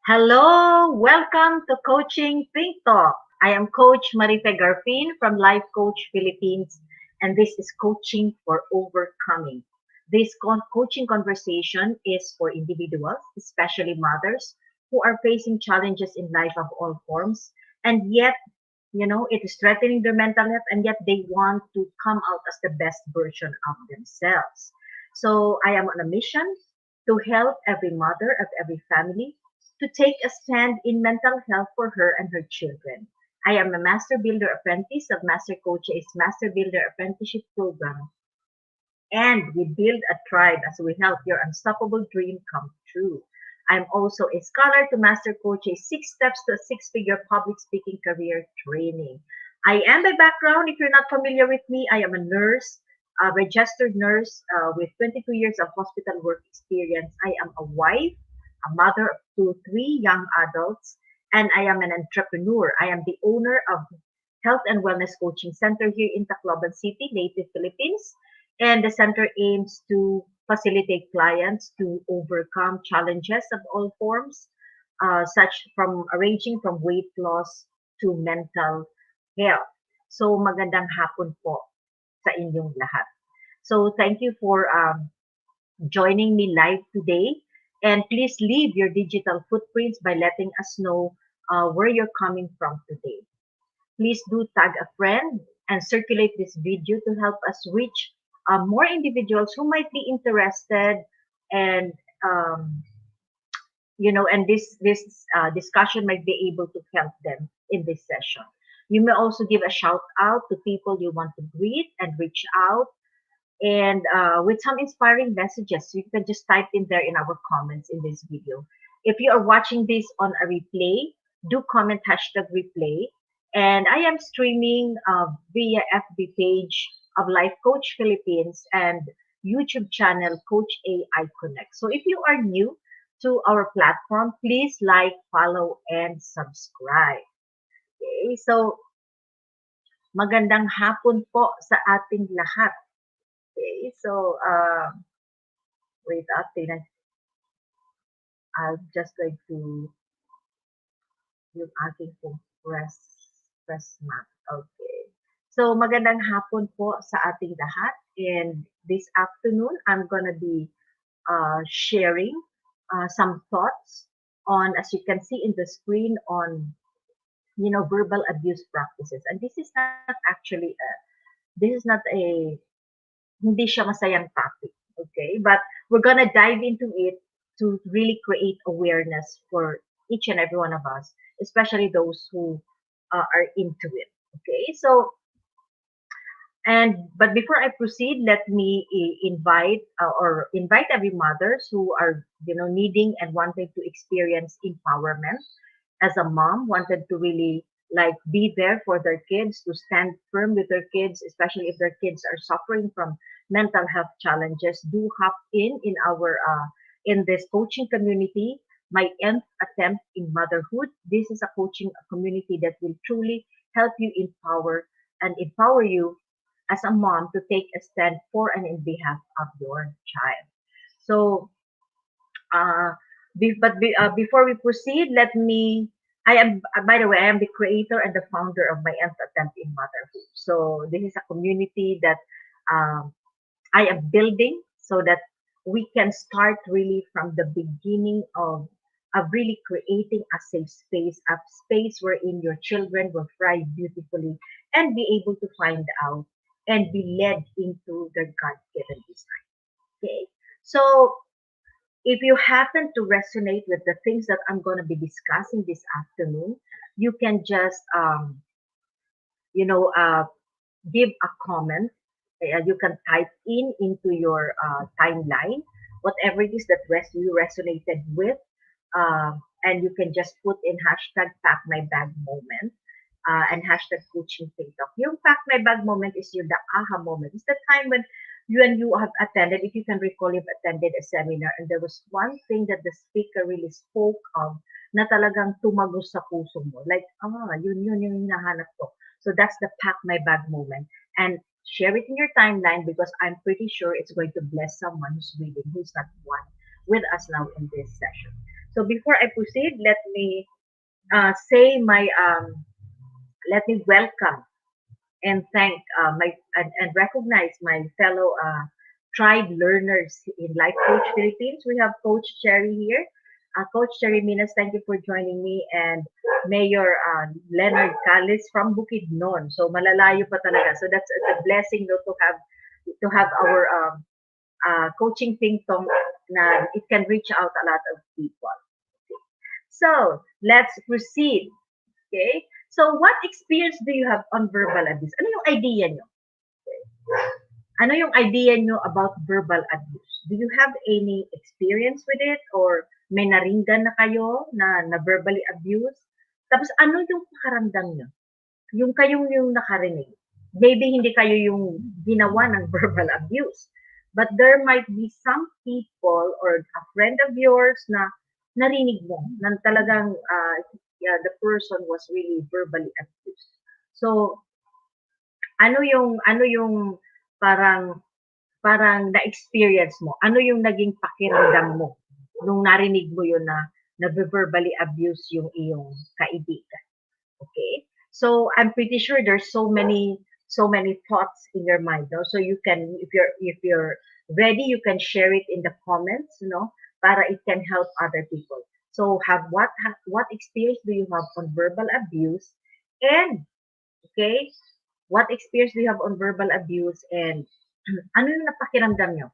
Hello, welcome to Coaching Think Talk. I am Coach Marife Garfin from Life Coach Philippines, and this is Coaching for Overcoming. This coaching conversation is for individuals, especially mothers, who are facing challenges in life of all forms, and yet, it is threatening their mental health, and yet they want to come out as the best version of themselves. So I am on a mission to help every mother of every family to take a stand in mental health for her and her children. I am a Master Builder Apprentice of Master Coach's Master Builder Apprenticeship Program, and we build a tribe as we help your unstoppable dream come true. I'm also a scholar to Master Coach's Six Steps to a Six-Figure Public Speaking Career Training. I am by background, if you're not familiar with me, I am a nurse, a registered nurse with 22 years of hospital work experience. I am a wife, a mother to three young adults, and I am an entrepreneur. I am the owner of Health and Wellness Coaching Center here in Tacloban City, Native Philippines. And the center aims to facilitate clients to overcome challenges of all forms, such from ranging from weight loss to mental health. So magandang hapon po sa inyong lahat. So thank you for joining me live today. And please leave your digital footprints by letting us know where you're coming from today. Please do tag a friend and circulate this video to help us reach more individuals who might be interested and and this discussion might be able to help them in this session. You may also give a shout out to people you want to greet and reach out and with some inspiring messages. You can just type in there in our comments in this video. If you are watching this on a replay, do comment hashtag replay. And I am streaming via FB page of Life Coach Philippines and YouTube channel Coach AI Connect. So if you are new to our platform, please like, follow, and subscribe. Okay, so magandang hapon po sa ating lahat. Okay, so wait, I'm just going to yung aking pong press map. Okay. So magandang hapon po sa ating lahat. And this afternoon, I'm gonna be sharing some thoughts on, as you can see in the screen, on verbal abuse practices. And this is not actually this is not a hindi siya masayang topic, okay? But we're gonna dive into it to really create awareness for each and every one of us, especially those who are into it, okay? So, but before I proceed, let me invite every mothers who are needing and wanting to experience empowerment as a mom, wanted to really like be there for their kids, to stand firm with their kids, especially if their kids are suffering from mental health challenges. Do hop in our in this coaching community, my nth attempt in motherhood. This is a coaching community that will truly help you empower you as a mom to take a stand for and in behalf of your child. So uh, before we proceed, let me. I am, by the way, I am the creator and the founder of my nth attempt in motherhood. So this is a community that um, I am building so that we can start really from the beginning of really creating a safe space, a space wherein your children will thrive beautifully and be able to find out and be led into their God-given design. Okay, so if you happen to resonate with the things that I'm going to be discussing this afternoon, you can just, you know, uh, give a comment. You can type into your timeline whatever it is that you resonated with, and you can just put in hashtag pack my bag moment and hashtag coaching TikTok. Yung pack my bag moment is your the aha moment. It's the time when you have attended, if you can recall, you've attended a seminar and there was one thing that the speaker really spoke of na talagang tumagos sa puso mo. Like, yun yung hinahanap ko. So that's the pack my bag moment. And share it in your timeline because I'm pretty sure it's going to bless someone who's reading, who's not one with us now in this session. So before I proceed, say my let me welcome and thank my and recognize my fellow tribe learners in Life Coach Philippines. We have Coach Cherry here. Coach Cherry Minas, thank you for joining me, and Mayor Leonard Callis from Bukidnon. So malalayo pa talaga. So that's a blessing, no, to have our coaching ping pong na it can reach out a lot of people. So let's proceed. Okay. So what experience do you have on verbal abuse? Ano yung idea nyo? Ano yung idea nyo about verbal abuse? Do you have any experience with it or may naringgan na kayo na verbally abuse? Tapos ano yung pakaramdam nyo? Yung kayong yung nakarinig. Maybe hindi kayo yung ginawa ng verbal abuse. But there might be some people or a friend of yours na narinig mo na talagang yeah, the person was really verbally abused. So, ano yung parang parang na-experience mo? Ano yung naging pakiramdam mo nung narinig mo yun na verbally abuse yung iyong kaibigan? Okay? So I'm pretty sure there's so many thoughts in your mind, no? So you can if you're ready, you can share it in the comments, para it can help other people. So what experience do you have on verbal abuse? And okay, what experience do you have on verbal abuse, and ano yung napakiramdam nyo?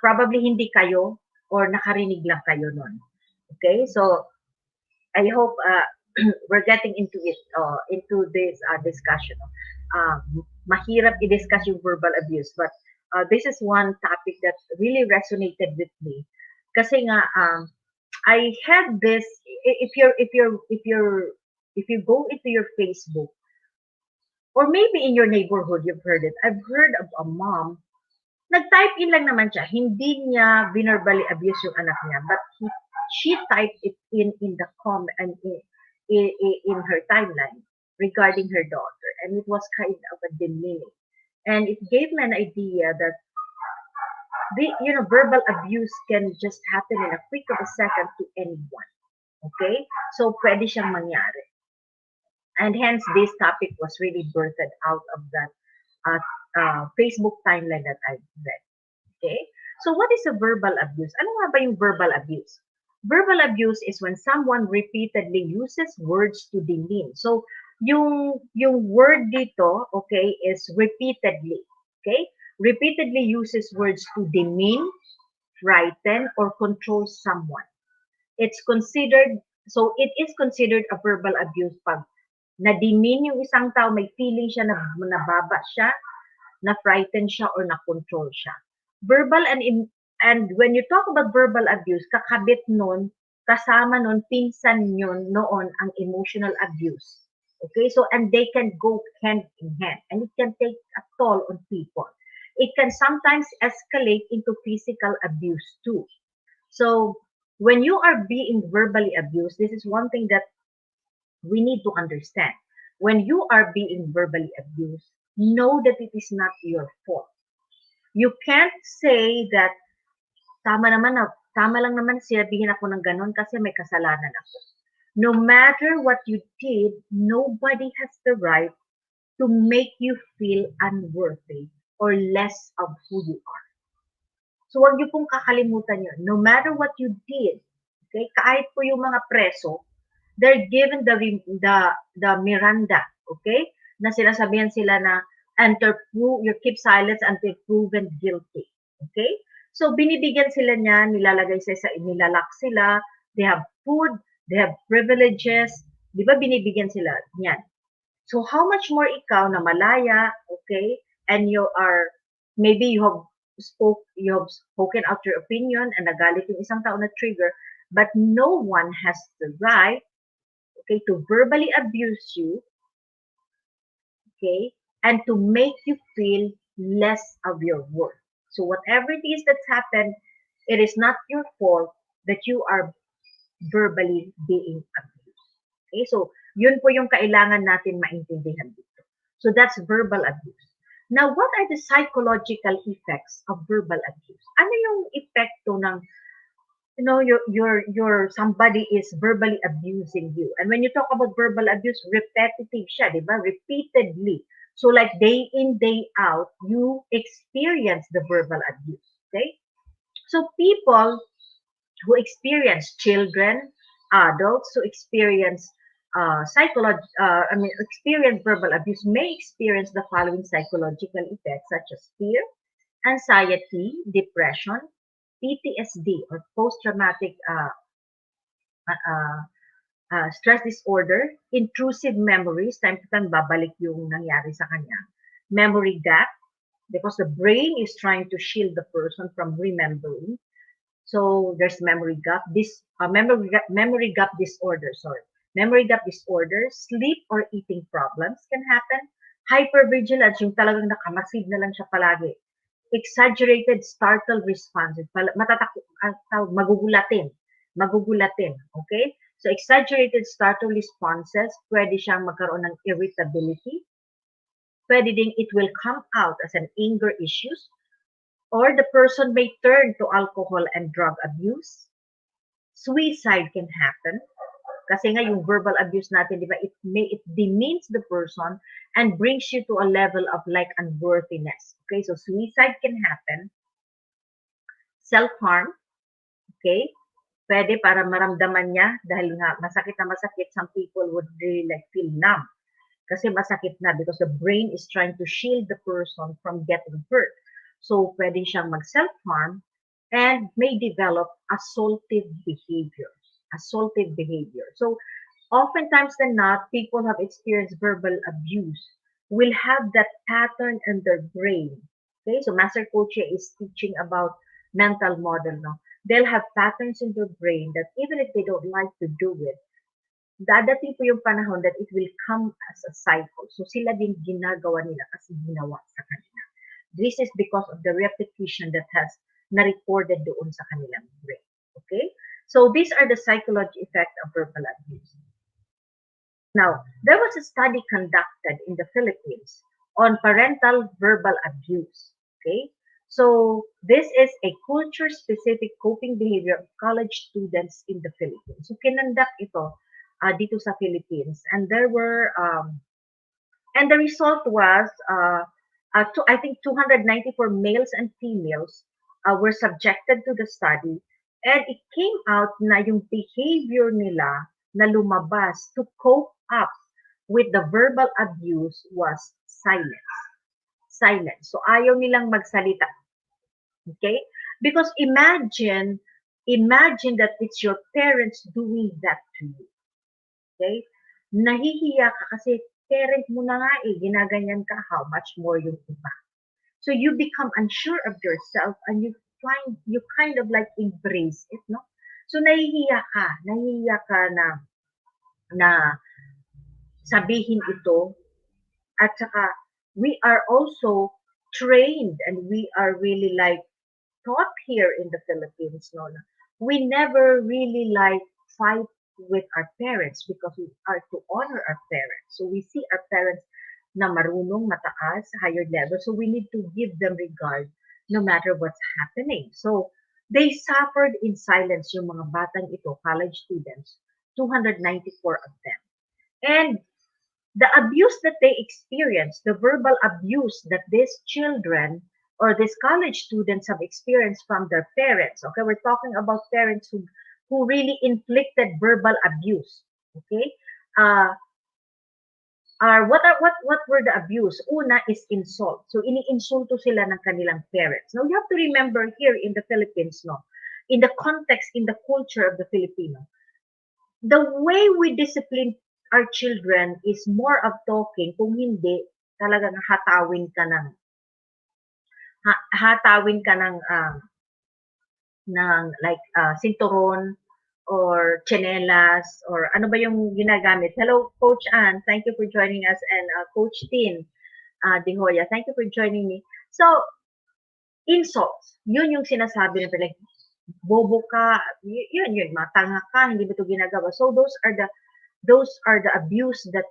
Probably hindi kayo or nakarinig lang kayo nun. Okay? So I hope we're getting into this discussion. Uh, Mahirap i-discuss yung verbal abuse, but this is one topic that really resonated with me. Kasi nga, I had this. If you go into your Facebook, or maybe in your neighborhood, you've heard it. I've heard of a mom. Nag-type in lang naman siya. Hindi niya verbally abuse yung anak niya, but she typed it in the comment and in her timeline regarding her daughter, and it was kind of a demeaning, and it gave me an idea that verbal abuse can just happen in a quick of a second to anyone. Okay, so pwede siyang mangyari, and hence this topic was really birthed out of that Facebook timeline that I read. Okay? So what is a verbal abuse? Ano nga ba yung verbal abuse? Verbal abuse is when someone repeatedly uses words to demean. So yung word dito, okay, is repeatedly. Okay? Repeatedly uses words to demean, frighten, or control someone. It is considered a verbal abuse pag na-demean yung isang tao, may feeling siya na nababa siya, na-frighten siya, or na-control siya. Verbal and when you talk about verbal abuse, kakabit nun, kasama nun, pinsan yun noon ang emotional abuse. Okay, so and they can go hand in hand, and it can take a toll on people. It can sometimes escalate into physical abuse too. So when you are being verbally abused, this is one thing that we need to understand. When you are being verbally abused, know that it is not your fault. You can't say that tama lang naman sinabihin ako ng ganon kasi may kasalanan ako. No matter what you did, nobody has the right to make you feel unworthy or less of who you are. So huwag niyo pong kakalimutan yun. No matter what you did, okay, kahit po yung mga preso, they're given the Miranda, okay? Na sinasabihan sila na you keep silence until proven guilty. Okay? So binibigyan sila niya, nilalak sila, they have food, they have privileges, 'di ba binibigyan sila niyan. So how much more ikaw na malaya, okay? And maybe you have spoken out your opinion and nagalit yung isang tao na trigger, but no one has the right, okay, to verbally abuse you, okay, and to make you feel less of your worth. So whatever it is that's happened, it is not your fault that you are verbally being abused. Okay, so yun po yung kailangan natin maintindihan dito. So that's verbal abuse. Now, what are the psychological effects of verbal abuse? Ano yung epekto ng your somebody is verbally abusing you. And when you talk about verbal abuse, repetitive siya, di ba? Repeatedly. So like day in, day out, you experience the verbal abuse. Okay? So people who experience children, adults who experience experience verbal abuse may experience the following psychological effects such as fear, anxiety, depression, PTSD or post-traumatic uh, uh, stress disorder, intrusive memories, time to time babalik yung nangyari sa kanya, memory gap, because the brain is trying to shield the person from remembering. So there's memory gap, memory gap disorder, sorry. Memory gap disorder, sleep or eating problems can happen. Hypervigilance, yung talagang nakamasid na lang siya palagi. Exaggerated startle responses, magugulatin, okay? So exaggerated startle responses, pwede siyang magkaroon ng irritability, pwede ding it will come out as an anger issues, or the person may turn to alcohol and drug abuse. Suicide can happen kasi nga yung verbal abuse natin, di ba, it demeans the person and brings you to a level of like unworthiness. Okay, so suicide can happen. Self-harm, okay, pwede para maramdaman niya dahil nga masakit na masakit, some people would really like feel numb kasi masakit na because the brain is trying to shield the person from getting hurt. So, pwede siyang mag-self-harm and may develop assaultive behavior. Assaultive behavior. So, oftentimes than not, people have experienced verbal abuse will have that pattern in their brain. Okay, so Master Coach is teaching about mental model. No? They'll have patterns in their brain that even if they don't like to do it, dadating po yung panahon that it will come as a cycle. So sila din ginagawa nila kasi ginawa sa kanila. This is because of the repetition that has na-recorded doon sa kanilang brain. Okay? So these are the psychological effect of verbal abuse. Now, there was a study conducted in the Philippines on parental verbal abuse. Okay? So this is a culture-specific coping behavior of college students in the Philippines. So kinandak ito dito sa Philippines, and there were and the result was I think 294 males and females were subjected to the study, and it came out na yung behavior nila na lumabas to cope up with the verbal abuse was silence. Silence. So ayaw nilang magsalita. Okay? Because imagine that it's your parents doing that to you. Okay? Nahihiya ka kasi parent mo na nga ginaganyan ka, how much more yung iba. So you become unsure of yourself and you kind of like embrace it, no? So nahihiya ka na sabihin ito, at saka we are also trained and we are really like taught here in the Philippines, no? We never really like fight with our parents because we are to honor our parents. So we see our parents na marunong, mataas, higher level. So we need to give them regard no matter what's happening. So they suffered in silence yung mga batang ito, college students, 294 of them. And the abuse that they experienced, the verbal abuse that these children or these college students have experienced from their parents. Okay, we're talking about parents who really inflicted verbal abuse. Okay, what were the abuse? Una is insult. So ini-insulto sila ng kanilang parents. Now you have to remember here in the Philippines, no, in the context, in the culture of the Filipino, the way we discipline our children is more of talking. Kung hindi, talagang hatawin ka ng like sinturon or tsinelas or ano ba yung ginagamit. Hello, Coach Ann. Thank you for joining us. And Coach Tin De Hoya, thank you for joining me. So, insults. Yun yung sinasabi na like, bobo ka, yun, matanga ka, hindi mo ito ginagawa. So, those are the abuse that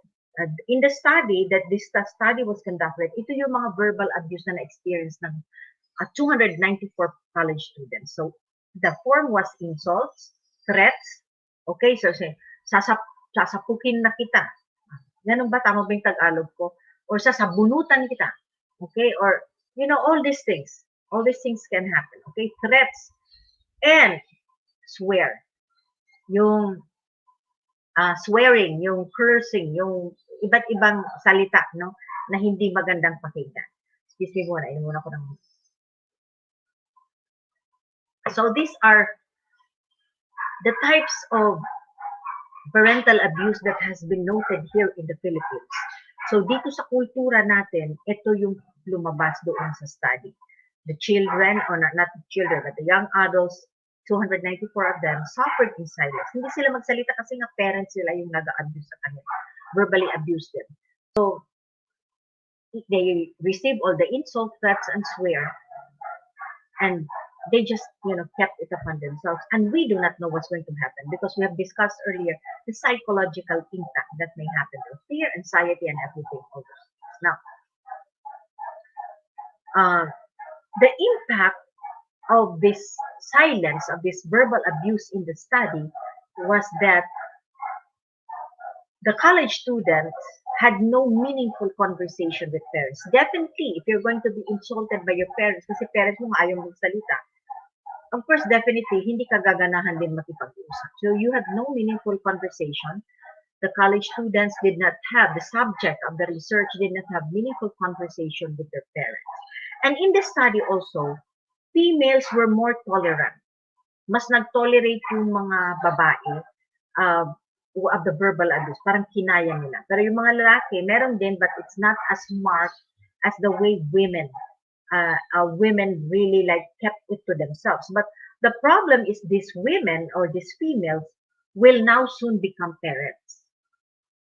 in the study that this study was conducted, ito yung mga verbal abuse na na-experience ng 294 college students. So, The form was insults, threats. Okay, so sasap, sasapukin na kita. Ganun ba? Tama ba yung Tagalog ko? Or sasabunutan kita. Okay, or, all these things. All these things can happen. Okay, threats and swear. Yung swearing, yung cursing, yung iba't ibang salita, no, na hindi magandang pakinggan. Excuse me muna, inom muna ko ng... So these are the types of parental abuse that has been noted here in the Philippines. So dito sa kultura natin, ito yung lumabas doon sa study. The children, or not the children, but the young adults, 294 of them suffered in silence. Hindi sila magsalita kasi nga parents sila yung nag-abuse sa kanila. Verbally abused them. So, they receive all the insult, threats, and swear. And they just, kept it upon themselves. And we do not know what's going to happen because we have discussed earlier the psychological impact that may happen to fear, anxiety, and everything. Now, the impact of this silence, of this verbal abuse in the study was that the college students had no meaningful conversation with parents. Definitely, if you're going to be insulted by your parents, kasi parents mo ayaw magsalita, of course, definitely, hindi ka gaganahan din makipag-usap. So you have no meaningful conversation. The college students did not have, the subject of the research did not have meaningful conversation with their parents. And in the study also, females were more tolerant. Mas nag-tolerate yung mga babae of the verbal abuse. Parang kinaya nila. Pero yung mga lalaki, meron din, but it's not as marked as the way women really kept it to themselves. But the problem is these women or these females will now soon become parents.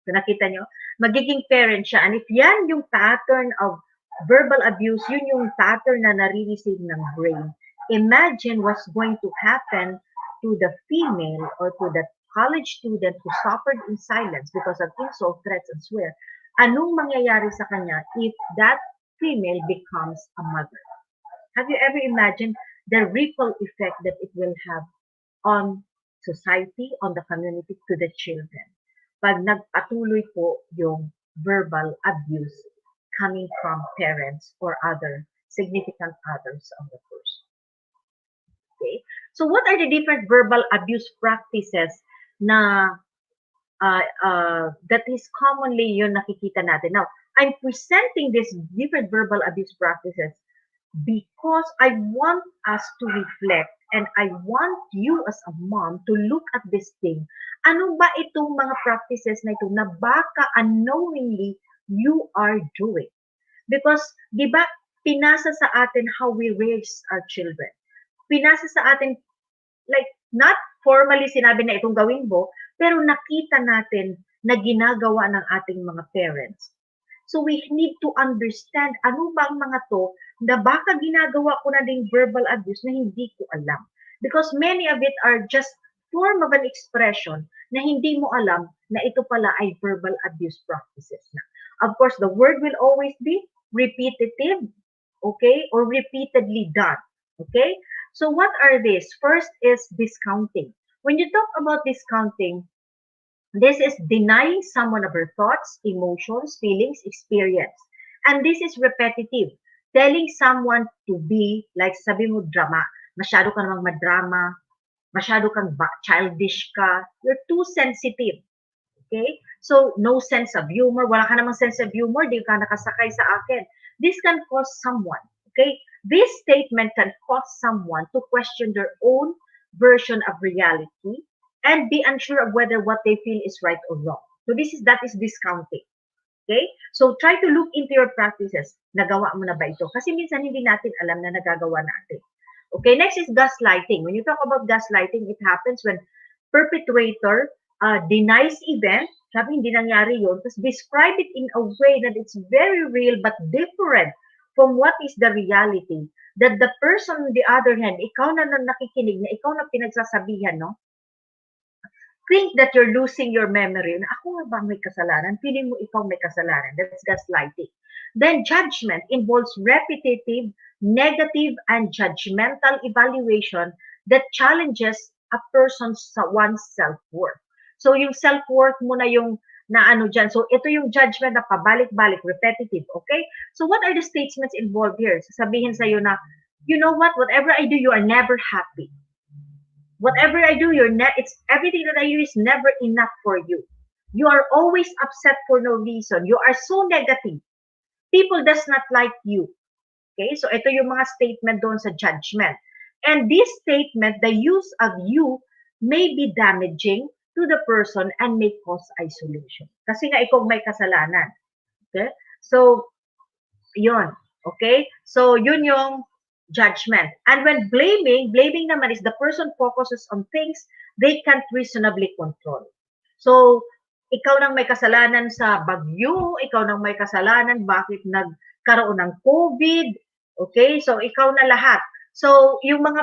So nakita nyo, magiging parent siya. And if yan yung pattern of verbal abuse, yun yung pattern na nare-receive ng brain, imagine what's going to happen to the female or to the college student who suffered in silence because of insult, threats, and swear. Anong mangyayari sa kanya if that female becomes a mother? Have you ever imagined the ripple effect that it will have on society, on the community, to the children? Pag nagpatuloy po yung verbal abuse coming from parents or other significant others of the person. Okay? So what are the different verbal abuse practices na that is commonly yung nakikita natin? Now, I'm presenting these different verbal abuse practices because I want us to reflect and I want you as a mom to look at this thing. Ano ba itong mga practices na ito na baka unknowingly you are doing? Because, di ba, pinasa sa atin how we raise our children. Pinasa sa atin, not formally sinabi na itong gawin mo, pero nakita natin na ginagawa ng ating mga parents. So we need to understand ano ba ang mga to na baka ginagawa ko na ding verbal abuse na hindi ko alam. Because many of it are just form of an expression na hindi mo alam na ito pala ay verbal abuse practices na. Of course, the word will always be repetitive, okay, or repeatedly done, okay? So what are these? First is discounting. When you talk about discounting, this is denying someone of her thoughts, emotions, feelings, experience. And this is repetitive. Telling someone to be, like sabi mo, drama. Masyado ka namang madrama. Masyado kang childish ka. You're too sensitive. Okay? So, no sense of humor. Wala ka namang sense of humor. Di ka nakasakay sa akin. This can cause someone. Okay? This statement can cause someone to question their own version of reality and be unsure of whether what they feel is right or wrong. So that is discounting. Okay? So try to look into your practices. Nagawa mo na ba ito? Kasi minsan hindi natin alam na nagagawa natin. Okay, next is gaslighting. When you talk about gaslighting, it happens when perpetrator denies event, sabi hindi nangyari yun, tapos describe it in a way that it's very real but different from what is the reality. That the person on the other hand, ikaw na nakikinig, na ikaw na pinagsasabihan, no? Think that you're losing your memory. Na ako nga ba may kasalanan? Feeling mo ikaw may kasalanan. That's gaslighting. Then judgment involves repetitive, negative, and judgmental evaluation that challenges a person's one's self-worth. So yung self-worth mo na yung na ano dyan. So ito yung judgment na pabalik-balik, repetitive, okay? So what are the statements involved here? Sasabihin sa'yo na, you know what, whatever I do, you are never happy. Whatever I do, it's everything that I do is never enough for you. You are always upset for no reason. You are so negative. People does not like you. Okay? So ito yung mga statement doon sa judgment. And this statement, the use of you may be damaging to the person and may cause isolation. Kasi nga ikaw may kasalanan. Okay? So, yun. Okay? So, yun yung judgment. And when blaming naman is the person focuses on things they can't reasonably control. So, ikaw nang may kasalanan sa bagyo, ikaw nang may kasalanan bakit nagkaroon ng COVID, okay? So, ikaw na lahat. So, yung mga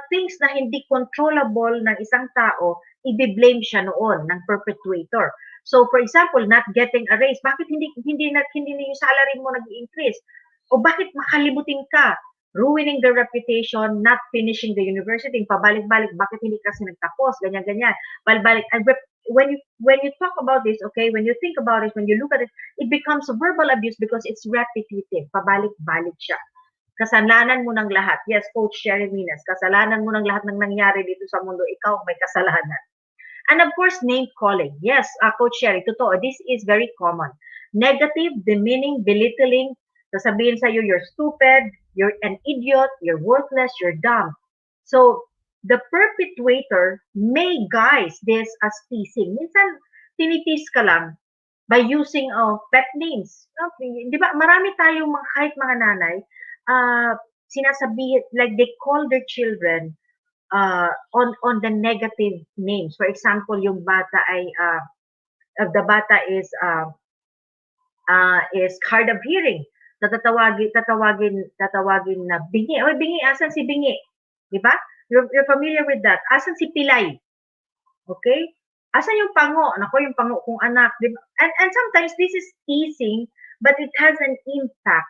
things na hindi controllable ng isang tao, i-blame siya noon ng perpetuator. So, for example, not getting a raise, bakit hindi na yung salary mo nag-increase? O bakit makalimutin ka? Ruining the reputation, not finishing the university, pabalik-balik, bakit hindi kasi nagtapos, ganyan-ganyan. Balik-balik. And when you talk about this, okay, when you think about it, when you look at it, it becomes verbal abuse because it's repetitive. Pabalik-balik siya. Kasalanan mo ng lahat. Yes, Coach Sherry Minas, kasalanan mo ng lahat ng nangyari dito sa mundo. Ikaw may kasalanan. And of course, name calling. Yes, Coach Sherry, totoo. This is very common. Negative, demeaning, belittling. Sasabihin sa'yo, you're stupid, you're an idiot, you're worthless, you're dumb. So, the perpetuator may guise this as teasing. Minsan, tinitis ka lang by using pet names. Di ba, marami tayong kahit mga nanay, sinasabi, like they call their children on the negative names. For example, yung bata ay, the bata is hard of hearing. Tatawagin na bingi. Oy, bingi, asan si bingi? Di ba? You're familiar with that. Asan si pilay? Okay? Asan yung pango? Nako, yung pango kong anak. Diba? And sometimes this is teasing, but it has an impact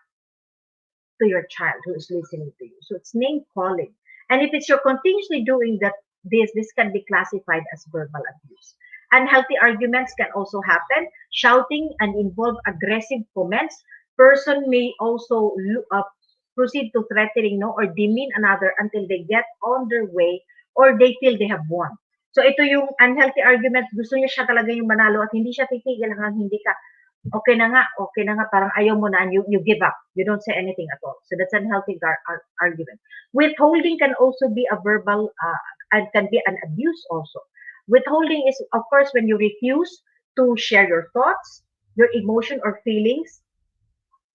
to your child who is listening to you. So it's name calling. And if it's you're continuously doing that, this can be classified as verbal abuse. Unhealthy arguments can also happen. Shouting and involve aggressive comments. Person may also proceed to threatening or demean another until they get on their way or they feel they have won. So ito yung unhealthy argument, gusto niya siya talaga yung manalo at hindi siya titigil hanggang hindi ka, okay na nga, parang ayaw mo na, you give up. You don't say anything at all. So that's unhealthy argument. Withholding can also be a verbal, and can be an abuse also. Withholding is, of course, when you refuse to share your thoughts, your emotion or feelings,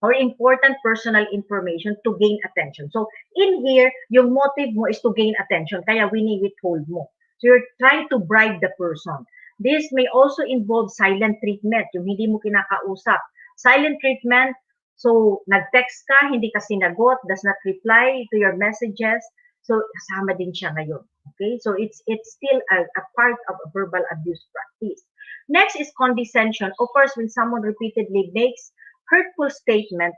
or important personal information to gain attention. So, in here, yung motive mo is to gain attention, kaya withhold mo. So, you're trying to bribe the person. This may also involve silent treatment, yung hindi mo kinakausap. Silent treatment, so, nag-text ka, hindi ka sinagot, does not reply to your messages, so, kasama din siya ngayon. Okay? So, it's still a part of a verbal abuse practice. Next is condescension. Of course, when someone repeatedly makes hurtful statement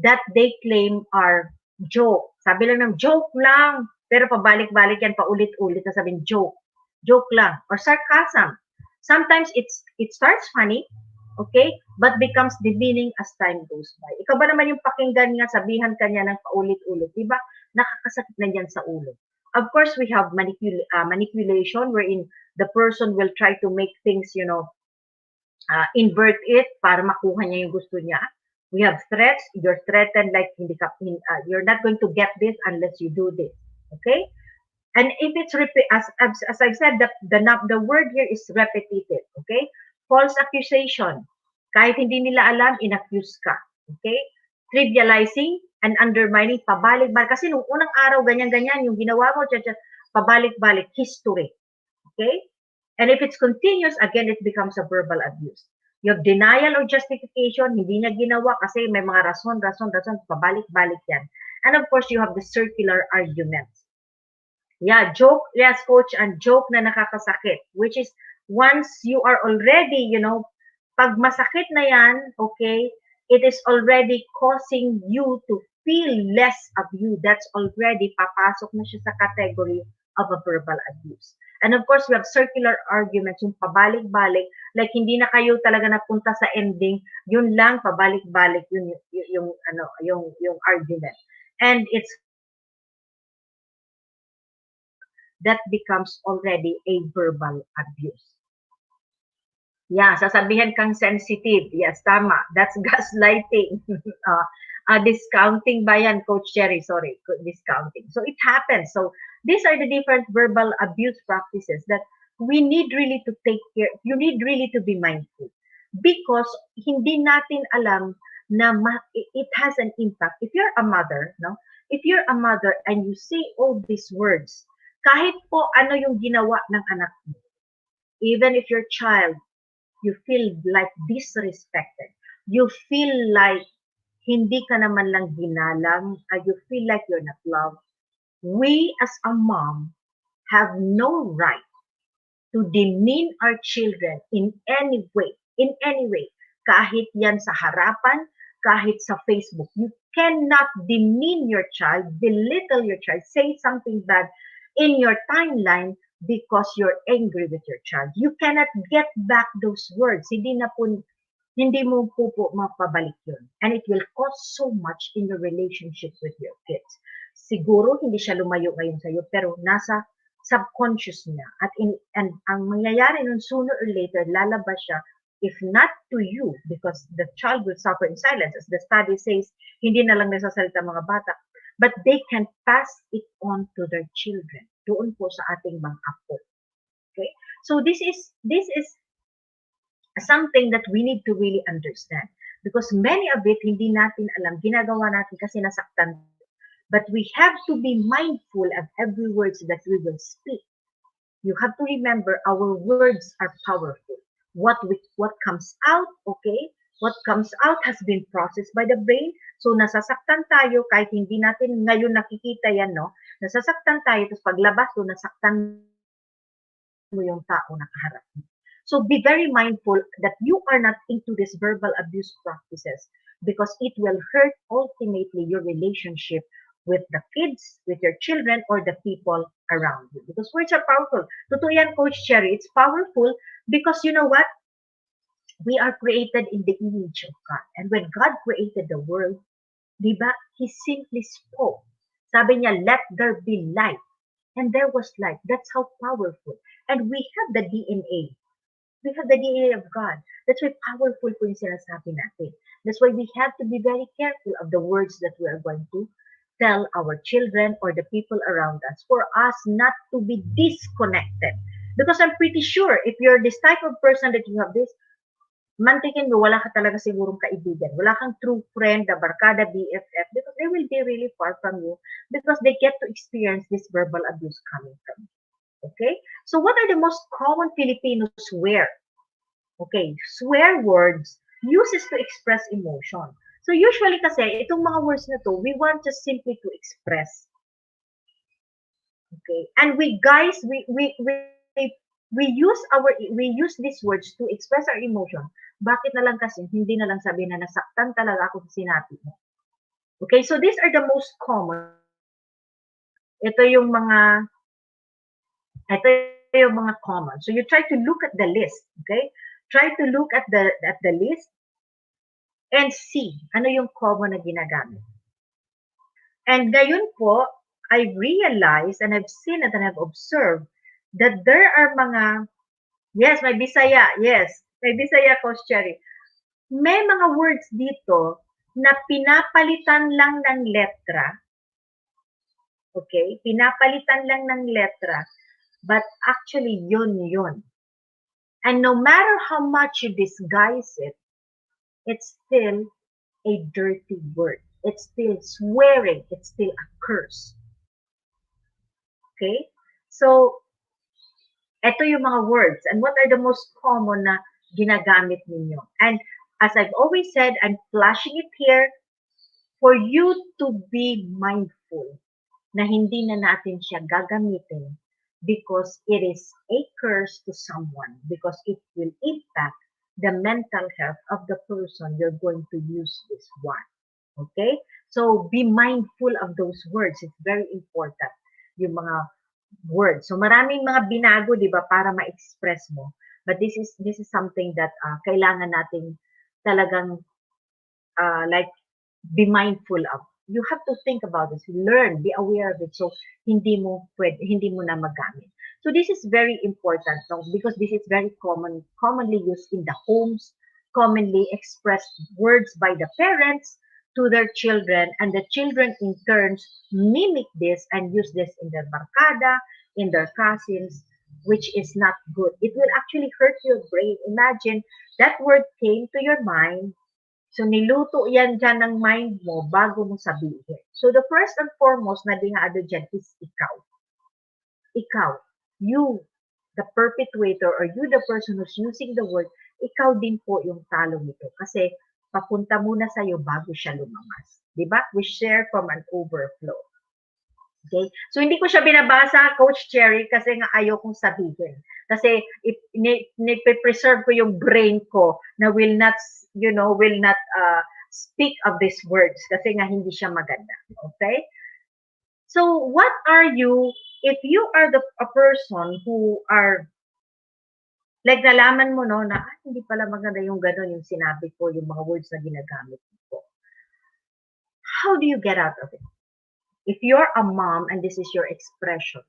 that they claim are joke. Sabi lang ng joke lang, pero pabalik-balik yan, paulit-ulit na sabihin joke. Joke lang. Or sarcasm. Sometimes it starts funny, okay, but becomes demeaning as time goes by. Ikaw ba naman yung pakinggan nga, sabihan ka niya ng paulit-ulit, diba? Nakakasakit na yan sa ulo. Of course, we have manipulation wherein the person will try to make things, invert it para makuha niya yung gusto niya. We have threats. You're threatened like you're not going to get this unless you do this. Okay? And if it's as I've said, the word here is repetitive. Okay? False accusation. Kahit hindi nila alam, inaccuse ka. Okay? Trivializing and undermining, pabalik-balik. Kasi nung unang araw, ganyan-ganyan, yung ginawa mo, pabalik-balik, history. Okay? And if it's continuous, again, it becomes a verbal abuse. You have denial or justification, hindi niya ginawa kasi may mga rason, pabalik-balik yan. And of course, you have the circular arguments. Yeah, joke, yes, coach, and joke na nakakasakit, which is once you are already, pag masakit na yan, okay, it is already causing you to feel less of you. That's already papasok na siya sa category of a verbal abuse. And of course, we have circular arguments, yung pabalik-balik, like hindi na kayo talaga napunta sa ending, yun lang, pabalik-balik, yung argument. And it's that becomes already a verbal abuse. Yeah, sasabihin kang sensitive. Yes, tama. That's gaslighting. Discounting ba yan, Coach Jerry? Sorry, discounting. So it happens. So these are the different verbal abuse practices that we need really to take care. You need really to be mindful because hindi natin alam na it has an impact. If you're a mother, no? If you're a mother and you say all these words, kahit po ano yung ginawa ng anak mo, even if your child you feel like disrespected. You feel like hindi ka naman lang ginalang, you feel like you're not loved. We as a mom have no right to demean our children in any way, kahit yan sa harapan, kahit sa Facebook. You cannot demean your child, belittle your child, say something bad in your timeline because you're angry with your child. You cannot get back those words. Hindi mo po mapabalik yun. And it will cause so much in your relationship with your kids. Siguro hindi siya lumayo ngayon sa'yo, pero nasa subconscious niya. And ang mangyayari nun, sooner or later, lalabas siya, if not to you, because the child will suffer in silence. As the study says, hindi na lang nasasalita mga bata, but they can pass it on to their children. Doon po sa ating mga apo. Okay? So this is something that we need to really understand. Because many of it, hindi natin alam, ginagawa natin kasi nasaktan. But we have to be mindful of every words that we will speak. You have to remember our words are powerful. What comes out, okay? What comes out has been processed by the brain. So nasasaktan tayo kahit hindi natin ngayon nakikita yan, no? Nasasaktan tayo, tapos paglabas, so nasaktan mo yung tao na kaharap mo. So be very mindful that you are not into these verbal abuse practices because it will hurt ultimately your relationship with the kids, with your children, or the people around you. Because words are powerful. Totoo yan, Coach Cherry. It's powerful because you know what? We are created in the image of God. And when God created the world, di ba, He simply spoke. Sabi niya, let there be light. And there was light. That's how powerful. And we have the DNA. We have the DNA of God. That's why powerful po yung sinasabi natin. That's why we have to be very careful of the words that we are going to tell our children or the people around us for us not to be disconnected. Because I'm pretty sure if you're this type of person that you have this, mantikin mo, wala ka talaga sigurong kaibigan. Wala kang true friend, the barkada, BFF, because they will be really far from you because they get to experience this verbal abuse coming from you. Okay? So what are the most common Filipino swear? Okay, swear words uses to express emotion. So usually kasi, itong mga words na to, we want just simply to express. Okay? And we guys, we use these words to express our emotion. Bakit na lang kasi hindi na lang sabihin na nasaktan talaga ako sa sinabi mo. Okay, so these are the most common. Ito yung mga common. So you try to look at the list, okay? Try to look at the list and see ano yung common na ginagamit. And gayon po, I realized and I've seen it and I've observed that there are mga, yes, may Bisaya, yes, may Bisaya, Coach Cherry. May mga words dito na pinapalitan lang ng letra, okay? Pinapalitan lang ng letra, but actually yun. And no matter how much you disguise it, it's still a dirty word. It's still swearing. It's still a curse. Okay? So, ito yung mga words. And what are the most common na ginagamit ninyo? And as I've always said, I'm flashing it here for you to be mindful na hindi na natin siya gagamitin because it is a curse to someone because it will impact the mental health of the person you're going to use this one. Okay? So be mindful of those words. It's very important. Yung mga words. So maraming mga binago, 'di ba, para ma-express mo. But this is something that kailangan nating talagang like be mindful of. You have to think about this, learn, be aware of it. So hindi mo na magamit. So this is very important, no? Because this is very commonly used in the homes, commonly expressed words by the parents to their children, and the children in turns mimic this and use this in their barkada, in their cousins, which is not good. It will actually hurt your brain. Imagine that word came to your mind, so, niluto yan dyan ng mind mo bago mo sabihin. So, the first and foremost na dihado dyan is ikaw. Ikaw. You, the perpetuator, or you, the person who's using the word, ikaw din po yung talo nito. Kasi, papunta muna sa'yo bago siya lumabas. Diba? We share from an overflow. Okay? So, hindi ko siya binabasa, Coach Cherry, kasi nga ayaw kong sabihin. Kasi, preserve ko yung brain ko na will not, speak of these words kasi nga hindi siya maganda. Okay? So, what are you, if you are a person who are, like nalaman mo, no, na hindi pala maganda yung gano'n yung sinabi ko, yung mga words na ginagamit ko. How do you get out of it? If you're a mom and this is your expression,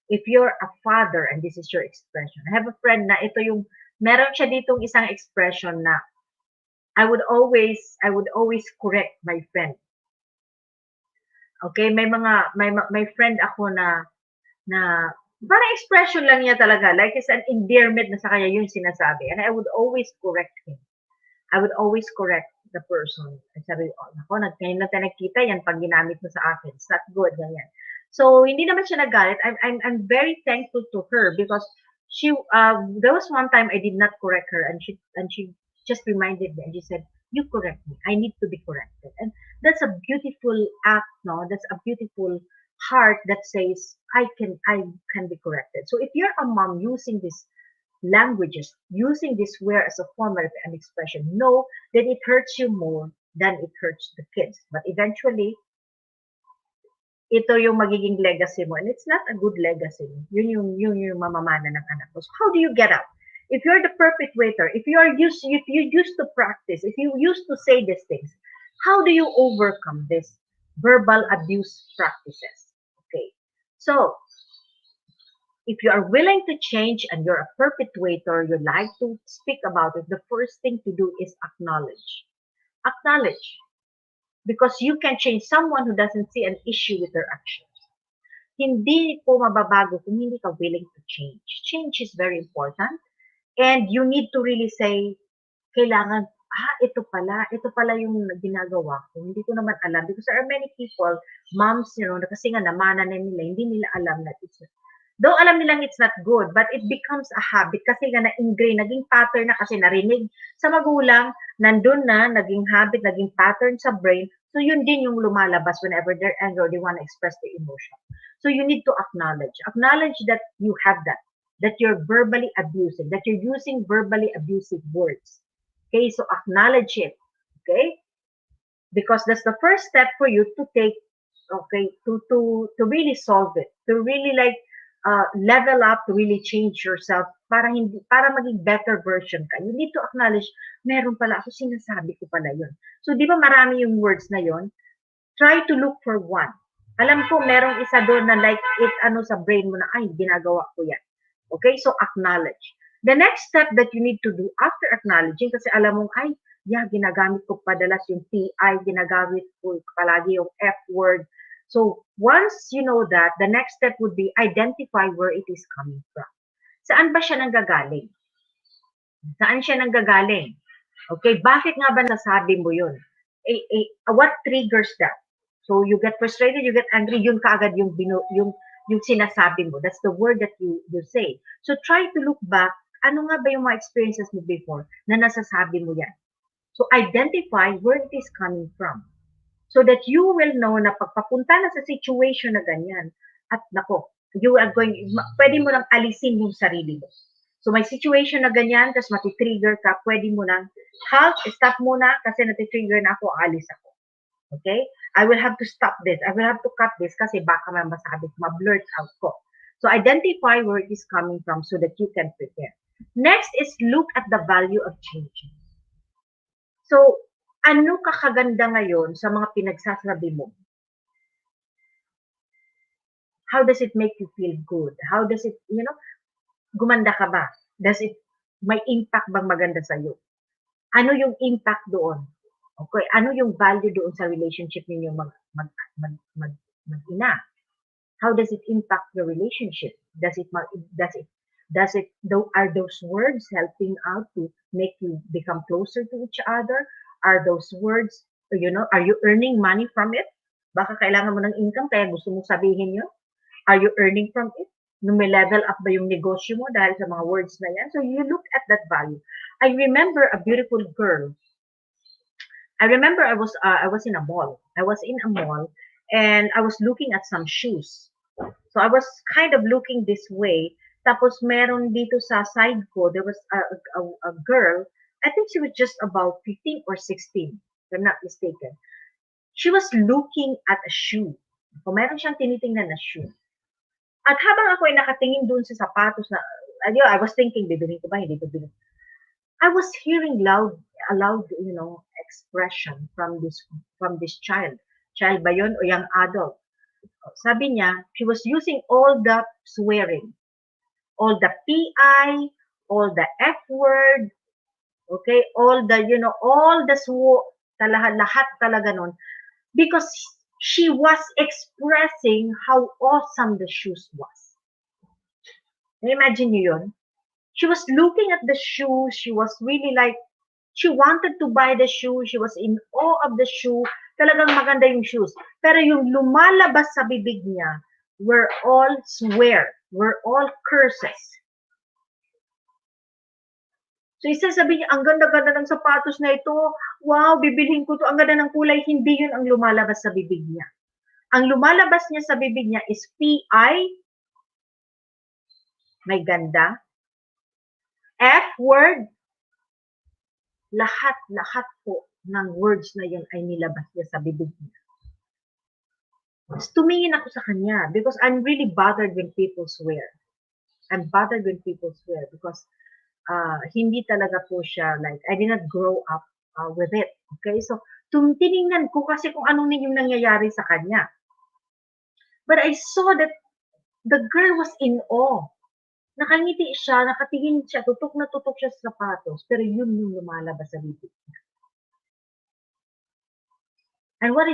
if you're a father and this is your expression. I have a friend na ito yung, meron siya ditong isang expression na I would always correct my friend. Okay, may friend ako na parang expression lang niya talaga, like it's an endearment na sa kanya yung sinasabi, and I would always correct him. I would always correct the person. Sabi, ako, ngayon na tayo nagkita, yan pag ginamit mo sa akin. It's not good, ganyan. So, hindi naman siya nagalit. I'm very thankful to her because there was one time I did not correct her, and she just reminded me, and she said, you correct me. I need to be corrected. And that's a beautiful act, no? That's a beautiful heart that says, I can be corrected. So if you're a mom using this languages, using this word as a form of an expression, know that it hurts you more than it hurts the kids. But eventually, ito yung magiging legacy mo. And it's not a good legacy. Yun yung mamamana ng anak mo. So how do you get out? If you're the perpetuator, if you used to practice, if you used to say these things, how do you overcome this verbal abuse practices? Okay. So, if you are willing to change and you're a perpetuator, you like to speak about it, the first thing to do is acknowledge. Acknowledge. Because you can change someone who doesn't see an issue with their actions. Hindi po mababago kung hindi ka willing to change. Change is very important. And you need to really say, kailangan, ito pala yung ginagawa ko. Hindi ko naman alam. Because there are many people, moms, kasi nga namana na nila, hindi nila alam na it's though alam nilang it's not good, but it becomes a habit kasi nga na-ingrain, naging pattern na kasi narinig sa magulang, nandun na, naging habit, naging pattern sa brain. So yun din yung lumalabas whenever they're angry or they want to express their emotion. So you need to acknowledge. Acknowledge that you have that you're verbally abusing, that you're using verbally abusive words. Okay, so acknowledge it. Okay? Because that's the first step for you to take, okay, to really solve it, to really level up, to really change yourself para maging better version ka. You need to acknowledge, meron pala ako, sinasabi ko pala yun. So, di ba marami yung words na yun? Try to look for one. Alam ko, merong isa doon na like it, sa brain mo na, ay, ginagawa ko yan. Okay? So, acknowledge. The next step that you need to do after acknowledging, kasi alam mong, ay, ginagamit ko padalas yung TI, ginagamit ko palagi yung F word. So, once you know that, the next step would be identify where it is coming from. Saan ba siya nanggagaling? Saan siya nanggagaling? Okay, bakit nga ba nasasabi mo yun? What triggers that? So, you get frustrated, you get angry, yun kaagad yung sinasabi mo. That's the word that you say. So, try to look back, ano nga ba yung mga experiences mo before na nasasabi mo yan? So, identify where it is coming from. So that you will know na pagpapunta na sa situation na ganyan, at nako, pwede mo nang alisin yung sarili mo. So may situation na ganyan, tapos matitrigger ka, pwede mo nang, stop muna kasi natitrigger na ako, alis ako. Okay? I will have to stop this. I will have to cut this kasi baka masabi, ma-blurt out ko. So identify where it is coming from so that you can prepare. Next is look at the value of changing. So, ano kakaganda ngayon sa mga pinagsasabi mo? How does it make you feel good? How does it, gumanda ka ba? Does it, may impact bang maganda sa'yo? Ano yung impact doon? Okay, ano yung value doon sa relationship ninyo mag-ina? How does it impact your relationship? Are those words helping out to make you become closer to each other? Are those words, are you earning money from it? Baka kailangan mo ng income kaya gusto mong sabihin yun? Are you earning from it? May level up ba yung negosyo mo dahil sa mga words na yan? So you look at that value. I remember a beautiful girl. I was in a mall. I was in a mall and I was looking at some shoes. So I was kind of looking this way. Tapos meron dito sa side ko, there was a girl. I think she was just about 15 or 16, if I'm not mistaken. She was looking at a shoe. Kung meron siyang tinitingnan na shoe. At habang ako ay nakatingin doon sa sapatos na, I was thinking, bibilin ko ba, hindi ko bilhin. I was hearing a loud, expression from this child. Child ba yun o young adult? Sabi niya, she was using all the swearing, all the PI, all the F word, okay, all the lahat talaga nun, because she was expressing how awesome the shoes was. Imagine niyo yun? She was looking at the shoes. She was really like, she wanted to buy the shoe. She was in awe of the shoe. Talagang maganda yung shoes. Pero yung lumalabas sa bibig niya were all were all curses. So isa sabi niya, ang ganda-ganda ng sapatos na ito. Wow, bibilhin ko to. Ang ganda ng kulay. Hindi yun ang lumalabas sa bibig niya. Ang lumalabas niya sa bibig niya is PI, may ganda, F word, lahat po ng words na yun ay nilabas niya sa bibig niya. Tumingin ako sa kanya because I'm really bothered when people swear. I'm bothered when people swear because hindi talaga po siya, like, I did not grow up with it. Okay? So, tiningnan ko kasi kung anong yung nangyayari sa kanya. But I saw that the girl was in awe. Nakangiti siya, nakatingin siya, tutok na tutok siya sa sapatos, pero yun yung lumalabas sa bibig niya. And what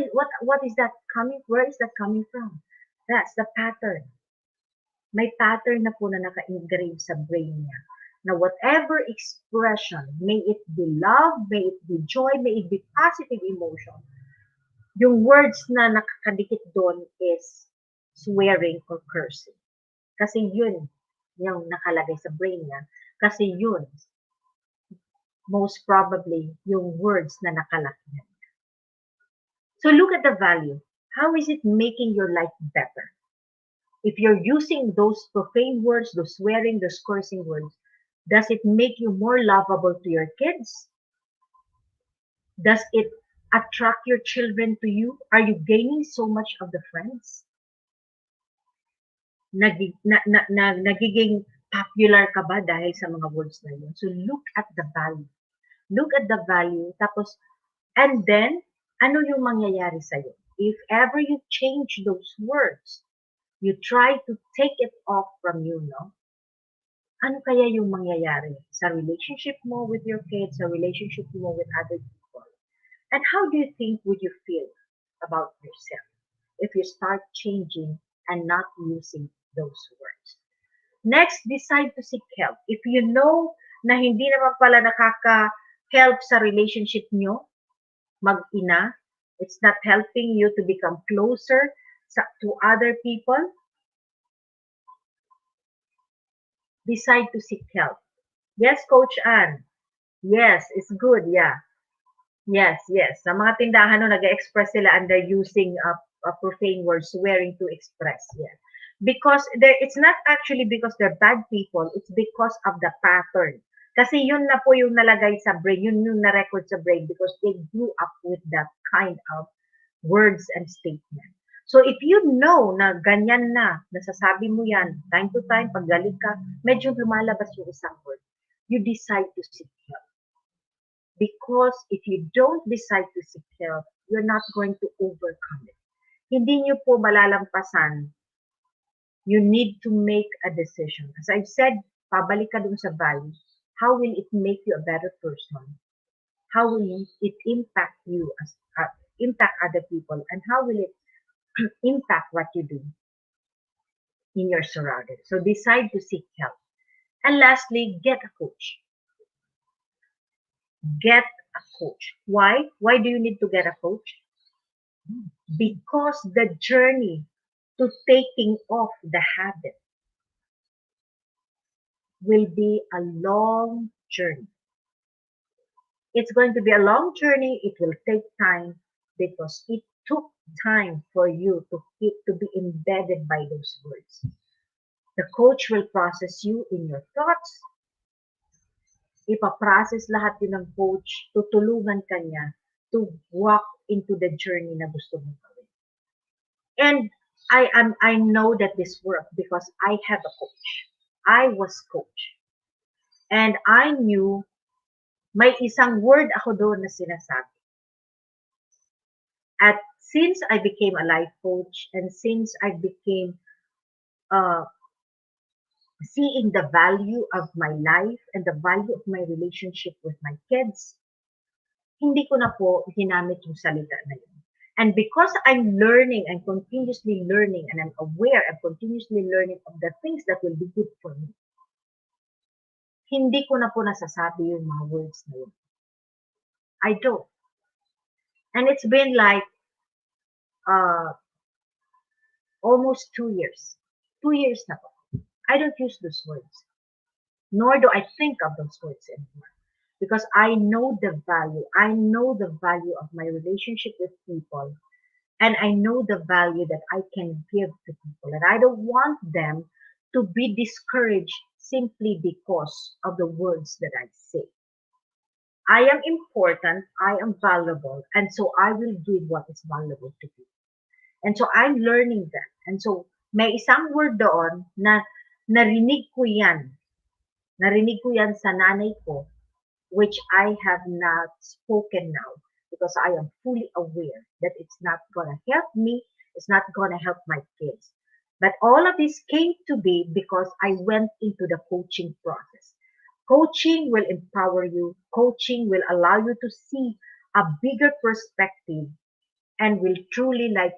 is that coming? Where is that coming from? That's the pattern. May pattern na po na naka-engrave sa brain niya. Na whatever expression, may it be love, may it be joy, may it be positive emotion, yung words na nakakadikit doon is swearing or cursing. Kasi yun yung nakalagay sa brain niya. Kasi yun, most probably, yung words na nakalaki niya. So look at the value. How is it making your life better? If you're using those profane words, those swearing, those cursing words, does it make you more lovable to your kids? Does it attract your children to you? Are you gaining so much of the friends? Nagiging popular ka ba dahil sa mga words na yun? So look at the value. Look at the value. Tapos, and then, ano yung mangyayari sa'yo? If ever you change those words, you try to take it off from you, no? Ano kaya yung mangyayari sa relationship mo with your kids, sa relationship mo with other people? And how do you think would you feel about yourself if you start changing and not using those words? Next, decide to seek help. If you know na hindi naman pala nakaka-help sa relationship nyo, mag-ina, it's not helping you to become closer to other people, decide to seek help. Yes, Coach Ann. Yes, it's good, yeah. Yes. Sa mga tindahan no, nag-express sila and they're using profane words, swearing to express. Yeah. Because it's not actually because they're bad people, it's because of the pattern. Kasi yun na po yung nalagay sa brain, yun yung na-record sa brain because they grew up with that kind of words and statement. So if you know na ganyan na, nasasabi mo yan, time to time, pag galit ka, medyo lumalabas yung isang word. You decide to seek help. Because if you don't decide to seek help, you're not going to overcome it. Hindi nyo po malalampasan. You need to make a decision. As I've said, pabalik ka dun sa values. How will it make you a better person? How will it impact you as impact other people, and how will it impact what you do in your surroundings? So decide to seek help. And lastly, get a coach. Get a coach. Why? Why do you need to get a coach? Because the journey to taking off the habit will be a long journey. It's going to be a long journey. It will take time because it took time for you to be embedded by those words. The coach will process you in your thoughts. Ipaprocess lahat yun ng coach. Tutulungan ka niya to walk into the journey na gusto mong gawin. And I know that this worked because I have a coach. I was coach. And I knew may isang word ako doon na sinasabi. At since I became a life coach and since I became uh, seeing the value of my life and the value of my relationship with my kids, hindi ko na po ginamit yung salita na yun. And because I'm learning and continuously learning and I'm aware and continuously learning of the things that will be good for me, hindi ko na po nasasabi yung mga words na yun. I don't. And it's been like uh, almost 2 years. 2 years na po. I don't use those words. Nor do I think of those words anymore. Because I know the value. I know the value of my relationship with people. And I know the value that I can give to people. And I don't want them to be discouraged simply because of the words that I say. I am important, I am valuable, and so I will give what is valuable to people. And so I'm learning that. And so may isang word doon na narinig ko yan. Narinig ko yan sa nanay ko, which I have not spoken now because I am fully aware that it's not going to help me, it's not going to help my kids. But all of this came to be because I went into the coaching process. Coaching will empower you, coaching will allow you to see a bigger perspective and will truly like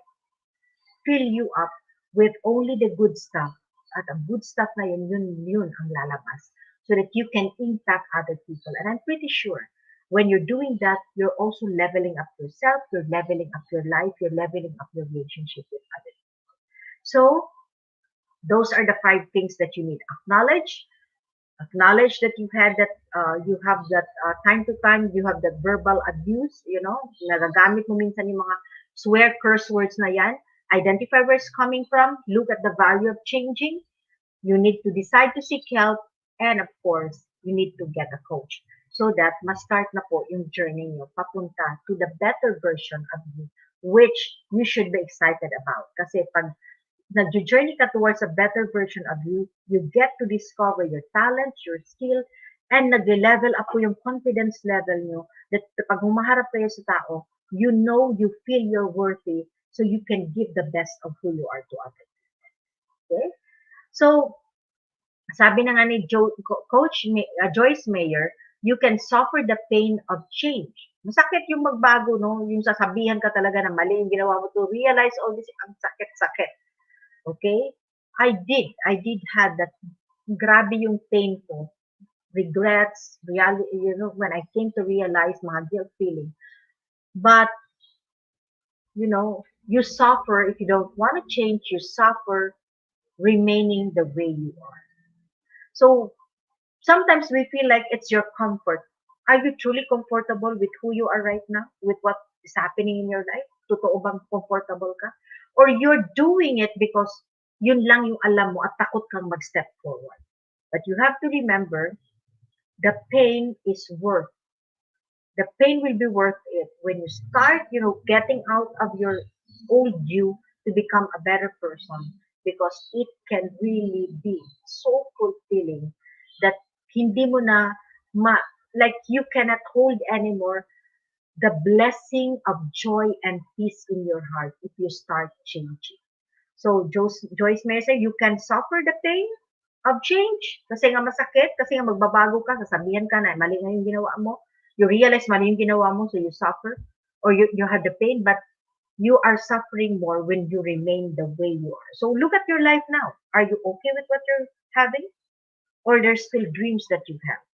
fill you up with only the good stuff. At ang good stuff na yun ang lalabas so that you can impact other people. And I'm pretty sure when you're doing that, you're also leveling up yourself, you're leveling up your life, you're leveling up your relationship with others. So those are the 5 things that you need. Acknowledge that you have that time to time you have that verbal abuse, nagagamit mo minsan yung mga swear curse words na yan. Identify where it's coming from, look at the value of changing. You need to decide to seek help, and of course you need to get a coach so that ma-start na po yung journey nyo papunta to the better version of you, which you should be excited about. Kasi pag nag-journey ka towards a better version of you, you get to discover your talents, your skill, and nag-level up po yung confidence level nyo that pag humaharap kayo sa tao, you know, you feel you're worthy, so you can give the best of who you are to others. Okay? So, sabi na nga ni Coach Joyce Mayer, you can suffer the pain of change. Masakit yung magbago, no? Yung sasabihan ka talaga na mali yung ginawa mo to realize all this, ang sakit-sakit. Okay? I did have that. Grabe yung pain ko. Regrets, reality, when I came to realize mga guilt feeling. But, you suffer if you don't want to change, you suffer remaining the way you are. So, sometimes we feel like it's your comfort. Are you truly comfortable with who you are right now? With what is happening in your life? Totoo bang comfortable ka? Or you're doing it because yun lang yung alam mo at takot kang mag-step forward. But you have to remember, the pain is worth The pain will be worth it when you start, getting out of your old you to become a better person, because it can really be so fulfilling that hindi mo na like you cannot hold anymore the blessing of joy and peace in your heart if you start changing. So Joyce Mesa, you can suffer the pain of change kasi nga masakit, kasi nga magbabago ka, sasabihan ka na mali nga yung ginawa mo. You realize mali yung ginawa mo, so you suffer or you have the pain, but you are suffering more when you remain the way you are. So look at your life now. Are you okay with what you're having? Or there's still dreams that you have?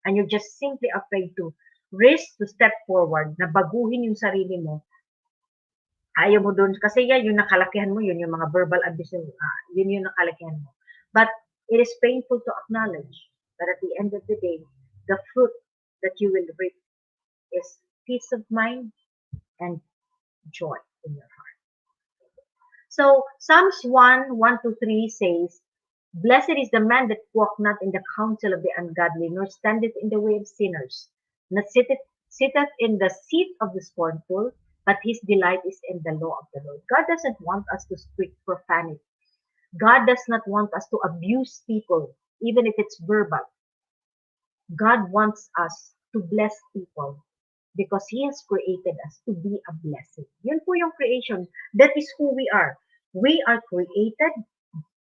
And you're just simply afraid to risk to step forward na baguhin yung sarili mo. Ayaw mo dun, kasi yan yung nakalakihan mo, yun yung mga verbal abuse, yun yung nakalakihan mo. But it is painful to acknowledge that at the end of the day, the fruit that you will reap is peace of mind and joy in your heart. So Psalms 1:1-3 says, "Blessed is the man that walk not in the counsel of the ungodly, nor standeth in the way of sinners, nor sitteth in the seat of the scornful, but his delight is in the law of the Lord." God doesn't want us to speak profanity. God does not want us to abuse people, even if it's verbal. God wants us to bless people because He has created us to be a blessing. Yun po yung creation. That is who we are. We are created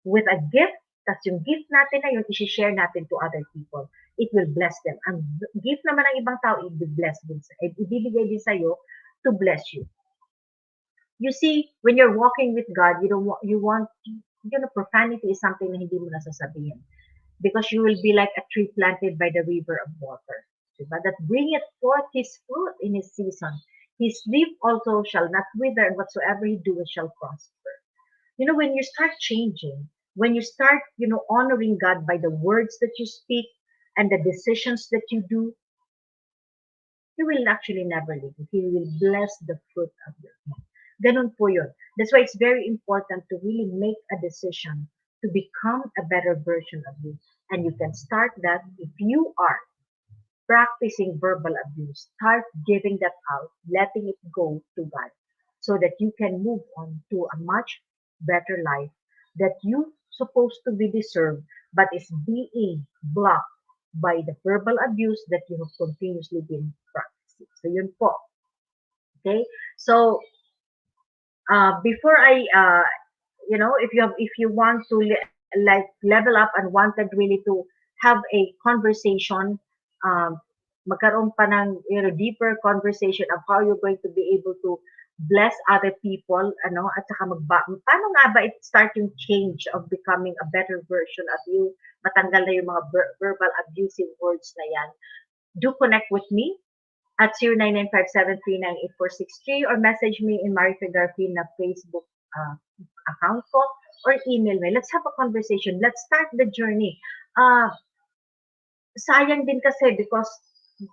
with a gift. Tapos yung gift natin na yun, isi-share natin to other people. It will bless them. Ang gift naman ng ibang tao, ibibigay din sa'yo to bless you. You see, when you're walking with God, profanity is something na hindi mo nasasabihin. Because you will be like a tree planted by the river of water. Diba? That bringeth forth his fruit in his season. His leaf also shall not wither, and whatsoever he doeth shall prosper. When you start changing, when you start, honoring God by the words that you speak and the decisions that you do, He will actually never leave you. He will bless the fruit of your hand. Ganun po yun. That's why it's very important to really make a decision to become a better version of you. And you can start that if you are practicing verbal abuse. Start giving that out, letting it go to God, so that you can move on to a much better life that you supposed to be deserved, but is being blocked by the verbal abuse that you have continuously been practicing. So yun po. Okay? So before I if you want to like level up and wanted really to have a conversation, magkaroon pa ng deeper conversation of how you're going to be able to bless other people, at saka paano nga ba it start yung change of becoming a better version of you, matanggal na yung mga verbal abusive words na yan. Do connect with me at 0995-739-8463 or message me in Marife Garfin na Facebook account ko, or email me. Let's have a conversation. Let's start the journey. Sayang din kasi because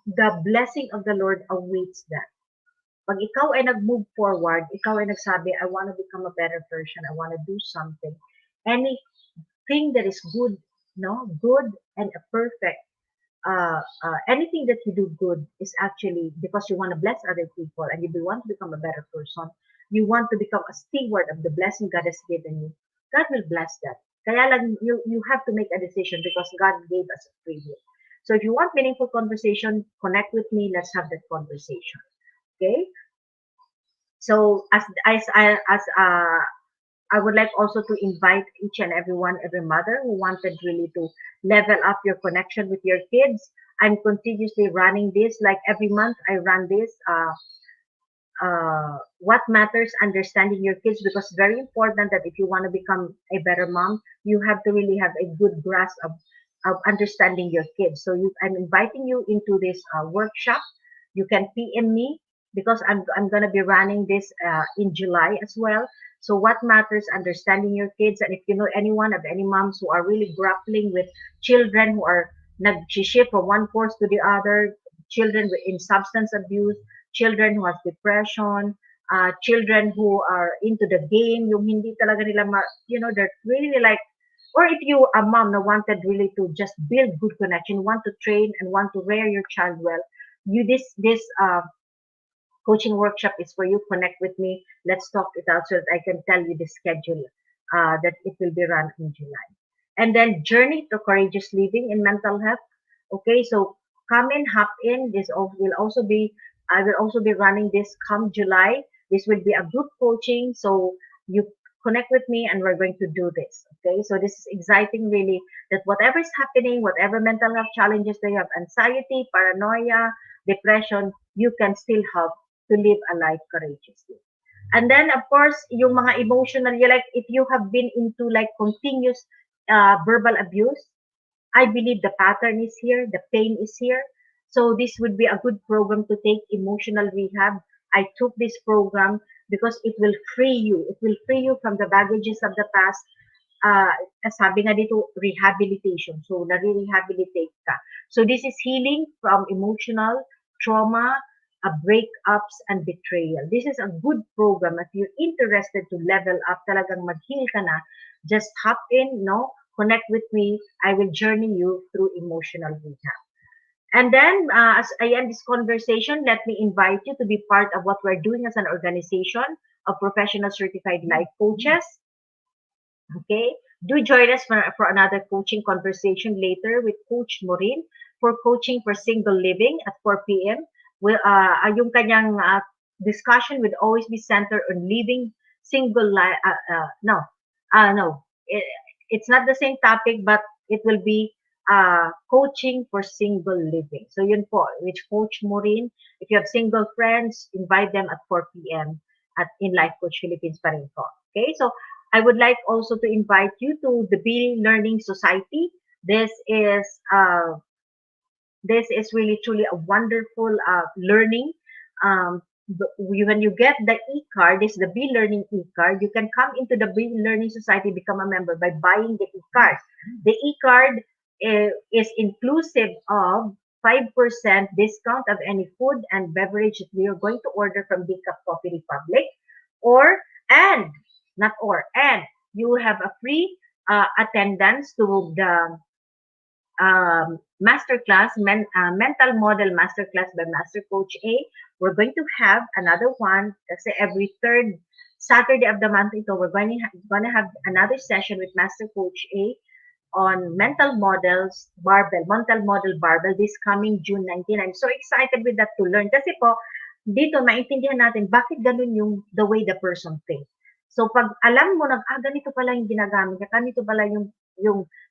the blessing of the Lord awaits that. Pag ikaw ay nag-move forward, ikaw ay nagsabi, I want to become a better person, I want to do something. Anything that is good, good and perfect, anything that you do good is actually because you want to bless other people and you want to become a better person. You want to become a steward of the blessing God has given you. God will bless that. Kaya lang, you have to make a decision because God gave us a free will. So if you want meaningful conversation, connect with me. Let's have that conversation. Okay? So as I would like also to invite each and every mother who wanted really to level up your connection with your kids. I'm continuously running this, like every month I run this. What matters, understanding your kids, because it's very important that if you want to become a better mom, you have to really have a good grasp of understanding your kids. So I'm inviting you into this workshop. You can PM me because I'm going to be running this in July as well. So what matters, understanding your kids. And if you know anyone of any moms who are really grappling with children who are nag-shift from one course to the other, children in substance abuse, children who have depression, children who are into the game, yung hindi talaga nila they're really like, or if you a mom na wanted really to just build good connection, want to train and want to rear your child well, this coaching workshop is for you. Connect with me. Let's talk it out so that I can tell you the schedule that it will be run in July. And then Journey to Courageous Living in Mental Health. Okay, so come in, hop in. Will also be, I will also be running this come July. This will be a group coaching. So you connect with me and we're going to do this. Okay, so this is exciting really, that whatever is happening, whatever mental health challenges that you have, anxiety, paranoia, depression, you can still have to live a life courageously. And then, of course, yung mga emotional, you like, if you have been into like continuous verbal abuse, I believe the pattern is here, the pain is here. So this would be a good program to take, emotional rehab. I took this program because it will free you. It will free you from the baggages of the past. Uh, Sabi nga dito, rehabilitation. So, nare-rehabilitate ka. So, this is healing from emotional trauma, breakups, and betrayal. This is a good program. If you're interested to level up, talagang mag-heal ka na, just hop in, no? Connect with me. I will journey you through emotional rehab. And then, as I end this conversation, let me invite you to be part of what we're doing as an organization of professional certified life coaches. Okay? Do join us for another coaching conversation later with Coach Maureen for coaching for single living at 4 p.m. Yung kanyang discussion would always be centered on living single life. No. It's not the same topic, but it will be coaching for single living. So yun po, which Coach Maureen, if you have single friends, invite them at 4 p.m. in Life Coach Philippines pa rin po. Okay, so I would like also to invite you to the Be Learning Society. This is uh, this is really truly a wonderful learning. When you get the e-card, this is the Be Learning e-card, you can come into the Be Learning Society, become a member by buying the e-card. The e-card is inclusive of 5% discount of any food and beverage that we are going to order from Big Cup Coffee Republic, or and not or and you have a free attendance to the masterclass, mental model masterclass by Master Coach A. We're going to have another one, kasi every third Saturday of the month ito, we're going to have another session with Master Coach A on mental model barbell this coming June 19. I'm so excited with that to learn. Kasi po, dito maintindihan natin bakit ganun yung the way the person thinks. So pag alam mo na, ganito pala yung ginagamit niya, ganito pala yung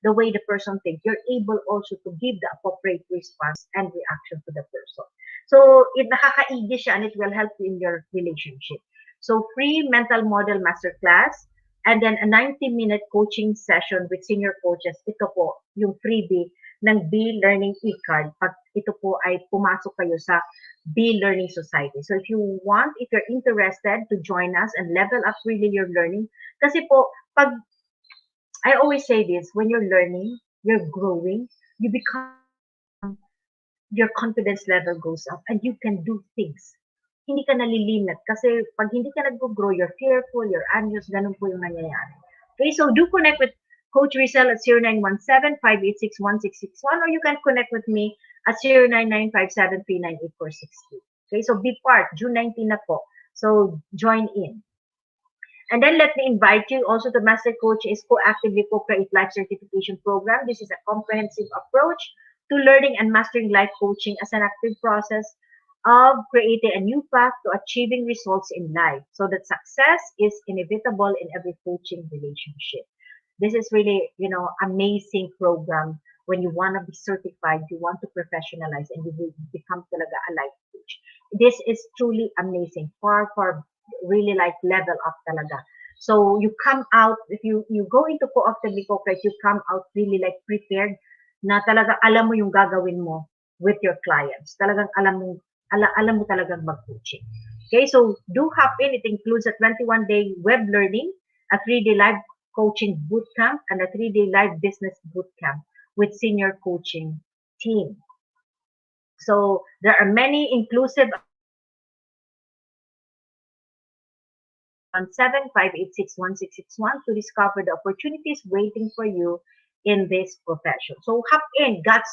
the way the person thinks, you're able also to give the appropriate response and reaction to the person. So it nakakaigi siya and it will help you in your relationship. So free mental model masterclass, and then a 90-minute coaching session with senior coaches. Ito po yung freebie ng Be Learning e-card. Pag ito po ay pumasok kayo sa Be Learning Society. So if you're interested to join us and level up really your learning, kasi po, pag, I always say this, when you're learning, you're growing, you become, your confidence level goes up and you can do things. Hindi ka nalilimit kasi pag hindi ka nag-grow, you're fearful, you're anxious, ganun po yung nangyayari. Okay, so do connect with Coach Rizal at 0917-586-1661, or you can connect with me at 0995739846. Okay, so be part, June 19 na po. So join in. And then let me invite you also to Master Coach is Proactively Co-Create Life Certification Program. This is a comprehensive approach to learning and mastering life coaching as an active process of creating a new path to achieving results in life, so that success is inevitable in every coaching relationship. This is really, amazing program when you want to be certified, you want to professionalize, and you will become talaga a life coach. This is truly amazing, far, far, really like level up talaga. So you come out, if you go into Proactively Co-Create, you come out really like prepared na talaga alam mo yung gagawin mo with your clients. Talagang alam mo talagang mag-coaching. Okay, so do hop in. It includes a 21-day web learning, a 3-day live coaching bootcamp, and a 3-day live business bootcamp with senior coaching team. So there are many inclusive 7-586-1661 to discover the opportunities waiting for you in this profession. So hop in, get